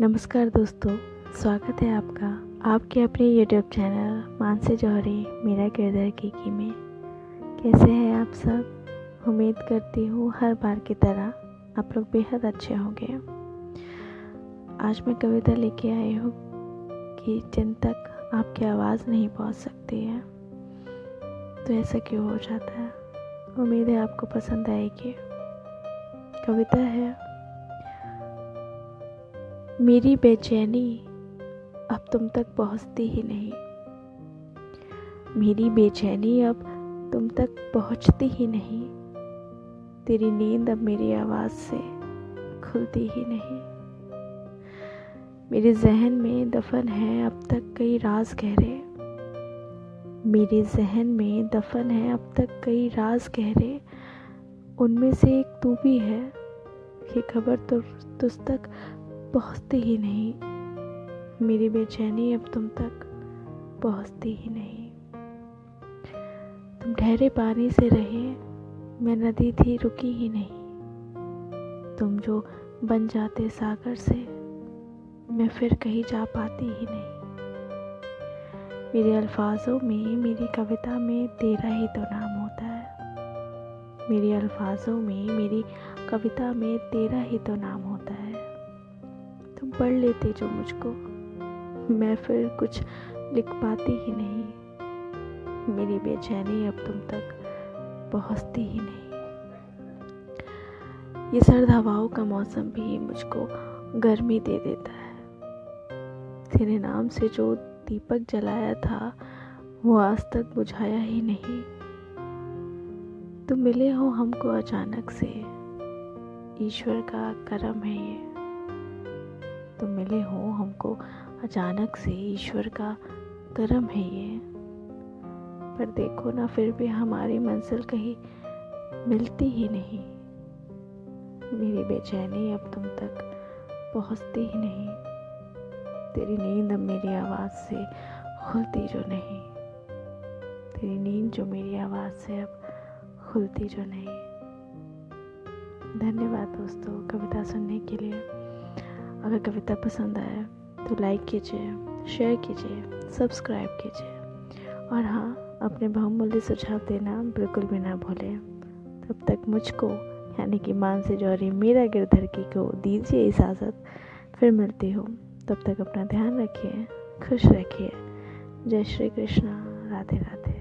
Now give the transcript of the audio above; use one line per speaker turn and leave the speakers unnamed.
नमस्कार दोस्तों, स्वागत है आपका आपके अपने यूट्यूब चैनल मानसी जौहरी मेरा किरदार कीकी में। कैसे हैं आप सब? उम्मीद करती हूँ हर बार की तरह आप लोग बेहद अच्छे होंगे। आज मैं कविता लेके आई हूँ कि जिन तक आपकी आवाज़ नहीं पहुँच सकती है तो ऐसा क्यों हो जाता है। उम्मीद है आपको पसंद आएगी। कविता है, मेरी बेचैनी अब तुम तक पहुँचती ही नहीं। मेरी बेचैनी अब तुम तक पहुँचती ही नहीं। तेरी नींद अब मेरी आवाज़ से खुलती ही नहीं। मेरे जहन में दफन है अब तक कई राज गहरे। मेरे जहन में दफन है अब तक कई राज गहरे। उनमें से एक तू भी है, ये खबर तो तुझ तक पहुँचती ही नहीं। मेरी बेचैनी अब तुम तक पहुँचती ही नहीं। तुम ठहरे पानी से रहे, मैं नदी थी रुकी ही नहीं। तुम जो बन जाते सागर से, मैं फिर कहीं जा पाती ही नहीं। मेरे अल्फाजों में, मेरी कविता में तेरा ही तो नाम होता है। मेरे अल्फाजों में, मेरी कविता में तेरा ही तो नाम होता है। तुम पढ़ लेते जो मुझको, मैं फिर कुछ लिख पाती ही नहीं। मेरी बेचैनी अब तुम तक पहुँचती ही नहीं। ये सर्द हवाओं का मौसम भी मुझको गर्मी दे देता है। तेरे नाम से जो दीपक जलाया था वो आज तक बुझाया ही नहीं। तुम मिले हो हमको अचानक से, ईश्वर का करम है ये। तुम मिले हो हमको अचानक से, ईश्वर का करम है ये। पर देखो ना, फिर भी हमारी मंजिल कहीं मिलती ही नहीं। मेरी बेचैनी अब तुम तक पहुँचती ही नहीं। तेरी नींद अब मेरी आवाज़ से खुलती जो नहीं। तेरी नींद जो मेरी आवाज़ से अब खुलती जो नहीं। धन्यवाद दोस्तों कविता सुनने के लिए। अगर कविता पसंद आए तो लाइक कीजिए, शेयर कीजिए, सब्सक्राइब कीजिए और हाँ, अपने बहुमूल्य सुझाव देना बिल्कुल भी ना भूलें। तब तक मुझको यानी कि मानसी जौहरी मेरा गिरधर की को दीजिए इजाज़त। फिर मिलती हूँ, तब तक अपना ध्यान रखिए, खुश रखिए। जय श्री कृष्णा, राधे राधे।